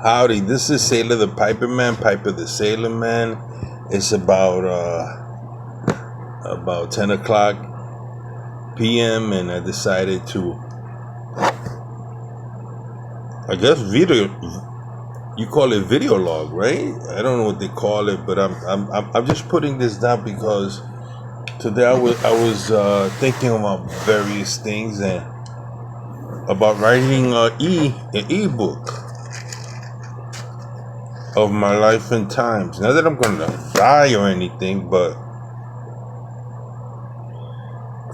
Howdy, this is Sailor the Piper Man, Piper the Sailor Man. It's about 10 o'clock p.m. and I decided to, I guess you call it video log, right? I don't know what they call it, but I'm just putting this down because today I was thinking about various things and about writing an ebook of my life and times. Not that I'm gonna die or anything, but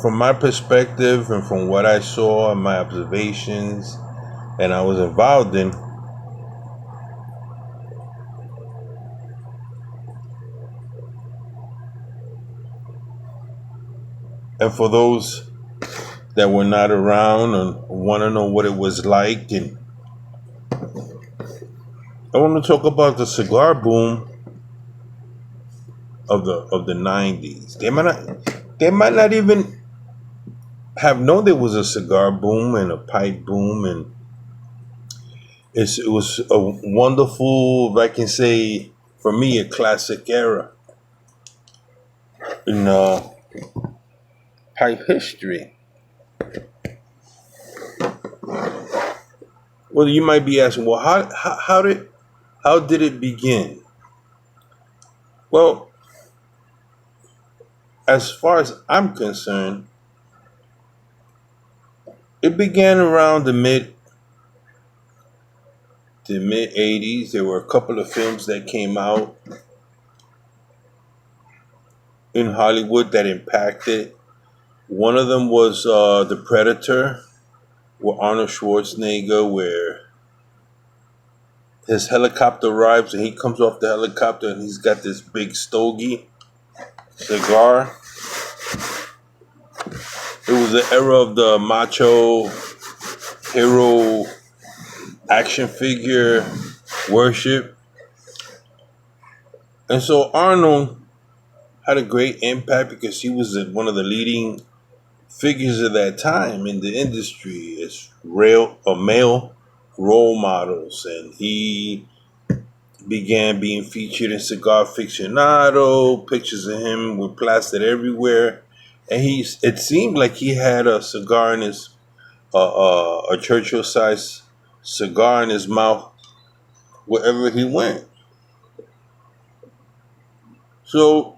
from my perspective and from what I saw and my observations and I was involved in, and for those that were not around and want to know what it was like, and I want to talk about the cigar boom of the 90s. They might not even have known there was a cigar boom and a pipe boom, and it was a wonderful, if I can say, for me, a classic era in pipe history. Well, you might be asking, well, how did it begin? Well, as far as I'm concerned, it began around the mid 80s. There were a couple of films that came out in Hollywood that impacted. One of them was The Predator with Arnold Schwarzenegger, where his helicopter arrives and he comes off the helicopter and he's got this big stogie cigar. It was the era of the macho hero action figure worship. And so Arnold had a great impact because he was one of the leading figures of that time in the industry as male role models, and he began being featured in Cigar Aficionado. Pictures of him were plastered everywhere, and it seemed like he had a cigar in his a Churchill-sized cigar in his mouth wherever he went. So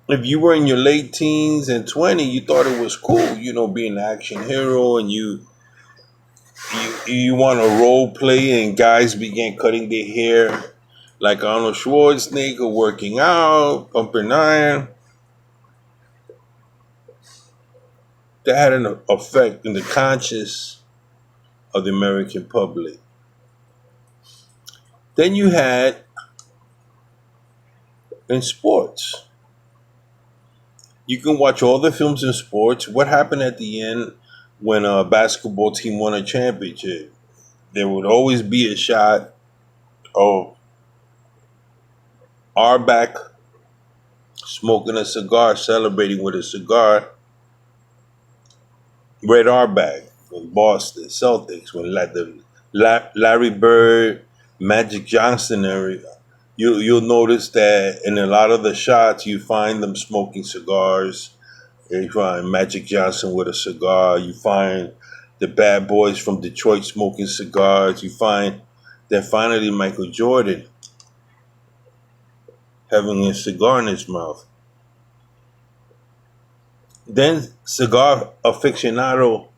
if you were in your late teens and 20, you thought it was cool, being an action hero, and you want to role play, and guys began cutting their hair like Arnold Schwarzenegger, working out, pumping iron. That had an effect in the conscience of the American public. Then you had in sports. You can watch all the films in sports. What happened at the end when a basketball team won a championship? There would always be a shot of Auerbach smoking a cigar, celebrating with a cigar. Red Auerbach from Boston Celtics, when Larry Bird, Magic Johnson area. You'll notice that in a lot of the shots, you find them smoking cigars. You find Magic Johnson with a cigar. You find the bad boys from Detroit smoking cigars. You find that finally Michael Jordan having a cigar in his mouth. Then Cigar Aficionado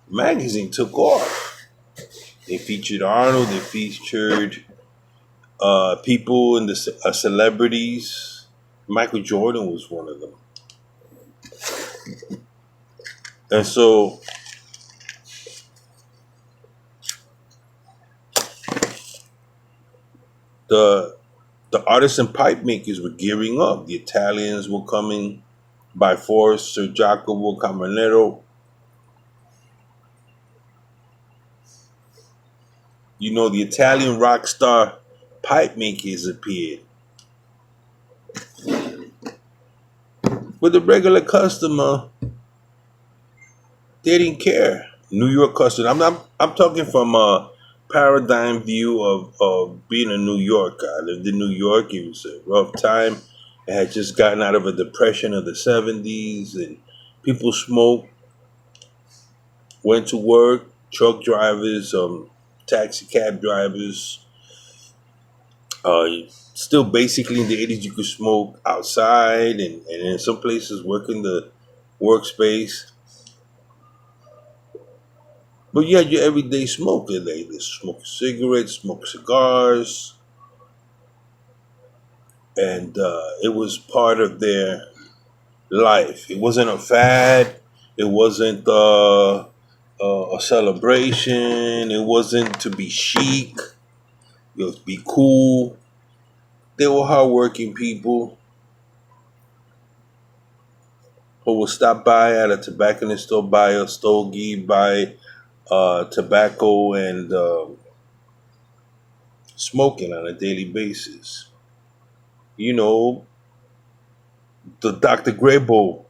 magazine took off. They featured Arnold. They featured people in the celebrities. Michael Jordan was one of them. And so the artists and pipe makers were gearing up. The Italians were coming by force. Sir Giacomo Caminero. The Italian rock star pipe makers appeared. But the regular customer, they didn't care. New York customer. I'm talking from paradigm view of being a New Yorker. I lived in New York. It was a rough time. I had just gotten out of a depression of the 70s, and people smoked, went to work, truck drivers, taxi cab drivers. Uh, Still, basically, in the 80s, you could smoke outside and in some places work in the workspace. But you had your everyday smoker. They smoke cigarettes, smoke cigars, and it was part of their life. It wasn't a fad. It wasn't a celebration. It wasn't to be chic. It was to be cool. They were hardworking people who would stop by at a tobacconist store, buy a stogie, buy tobacco, and smoking on a daily basis. You know, the Dr. Grable,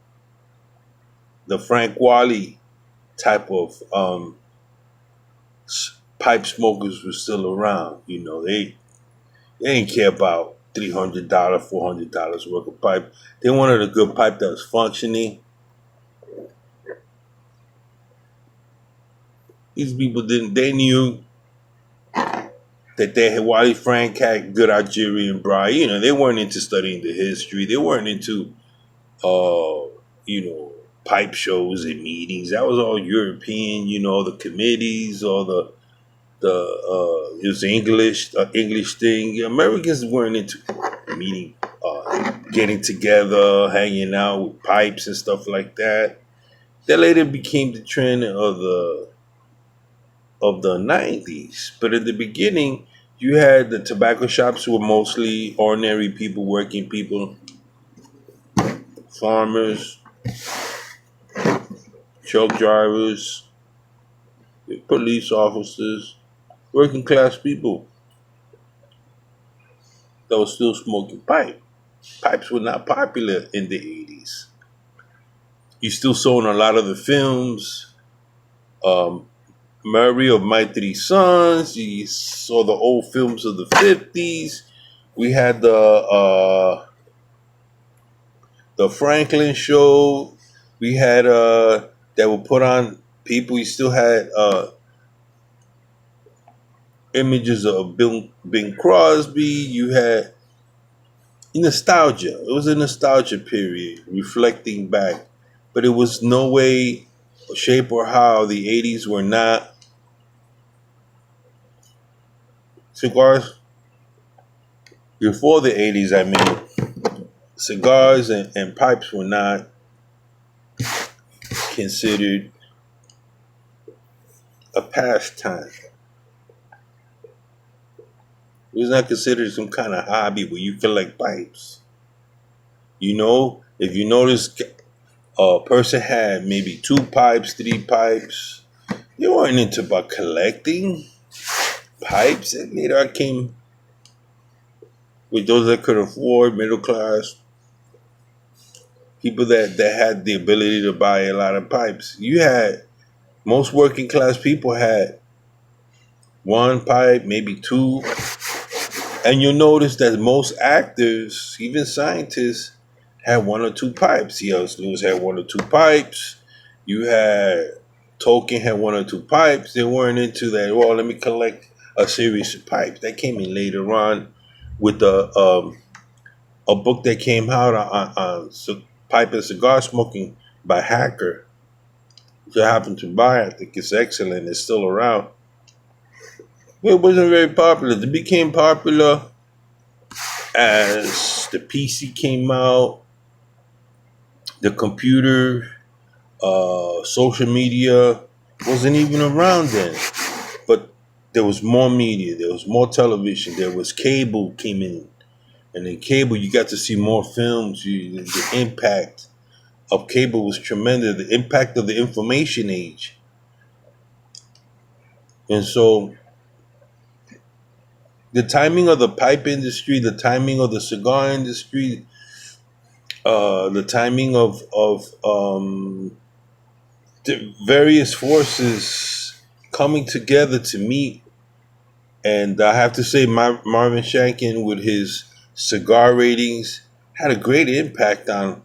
the Frank Wally type of pipe smokers were still around. You know, they didn't care about $300, $400 worth of pipe. They wanted a good pipe that was functioning. These people didn't. They knew that they had Wally Frank had good Algerian bride. You know, they weren't into studying the history. They weren't into uh, you know, pipe shows and meetings. That was all European. You know, the committees, all the it was English thing. Americans weren't into meeting, getting together, hanging out with pipes and stuff like that. That later became the trend of the 90s. But at the beginning, you had the tobacco shops who were mostly ordinary people, working people, farmers, truck drivers, police officers, working class people that were still smoking pipe. Pipes were not popular in the 80s. You still saw in a lot of the films, um, Murray of My Three Sons. You saw the old films of the 50s. We had the Franklin show. We had that would put on people. You still had images of Bing Crosby. You had nostalgia. It was a nostalgia period, reflecting back, but it was no way, shape, or how the '80s were not cigars. Before the '80s, I mean, cigars and pipes were not considered a pastime. It was not considered some kind of hobby where you collect pipes. You know, if you notice, a person had maybe two pipes, three pipes. You weren't into about collecting pipes. And later I came with those that could afford, middle class, people that had the ability to buy a lot of pipes. You had most working class people had one pipe, maybe two. And you'll notice that most actors, even scientists, had one or two pipes. C.S. Lewis had one or two pipes. You had Tolkien had one or two pipes. They weren't into that. Well, let me collect a series of pipes. That came in later on with a book that came out on pipe and cigar smoking by Hacker, which I happened to buy. I think it's excellent. It's still around. Well, it wasn't very popular. It became popular as the PC came out, the computer, social media wasn't even around then. But there was more media, there was more television, there was cable came in. And in cable, you got to see more films. The impact of cable was tremendous. The impact of the information age. And so the timing of the pipe industry, the timing of the cigar industry, the timing of the various forces coming together to meet And I have to say, Marvin Shankin, with his cigar ratings, had a great impact on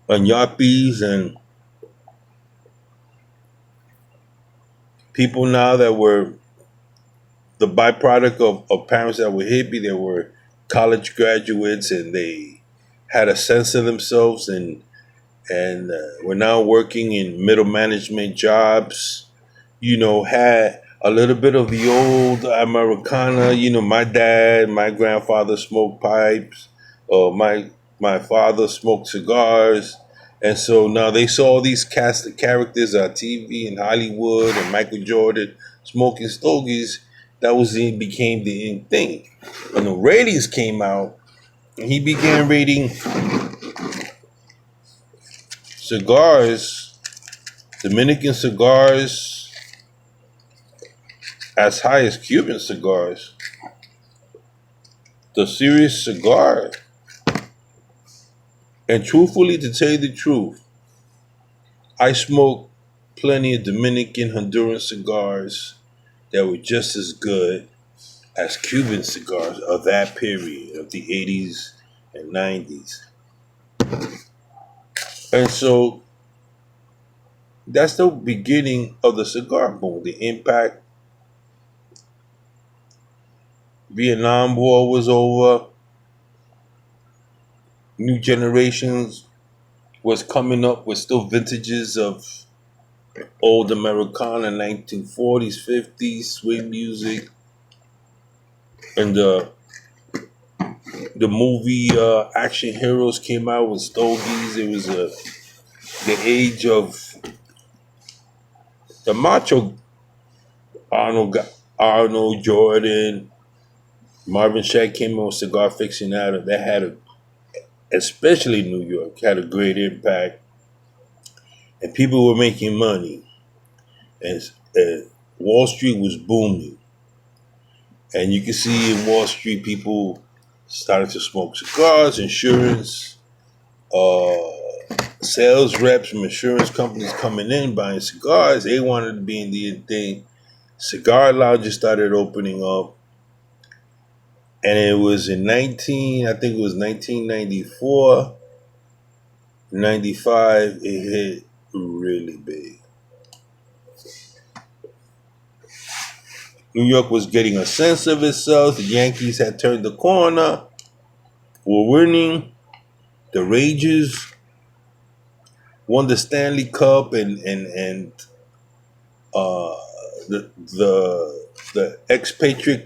yuppies and people now that were the byproduct of parents that were hippie. They were college graduates, and they had a sense of themselves, and were now working in middle management jobs. Had a little bit of the old Americana. My dad, my grandfather smoked pipes, or my father smoked cigars, and so now they saw these cast of characters on TV in Hollywood and Michael Jordan smoking stogies. That became the in thing. When the ratings came out, and he began rating cigars, Dominican cigars, as high as Cuban cigars. The serious cigar. And truthfully, to tell you the truth, I smoked plenty of Dominican, Honduran cigars that were just as good as Cuban cigars of that period, of the 80s and 90s. And so that's the beginning of the cigar boom, the impact. Vietnam War was over. New generations was coming up with still vintages of old Americana, 1940s, 50s, swing music. And the movie Action Heroes came out with stogies. It was the age of the macho Arnold, Arnold Jordan. Marvin Shack came out with Cigar Aficionado. That especially New York, had a great impact. And people were making money. And Wall Street was booming. And you can see in Wall Street, people started to smoke cigars, insurance, sales reps from insurance companies coming in buying cigars. They wanted to be in the thing. Cigar lounges started opening up, and it was in I think it was 1994, 95. It hit really big. New York was getting a sense of itself. The Yankees had turned the corner, were winning. The Rangers won the Stanley Cup, and uh, the expatriate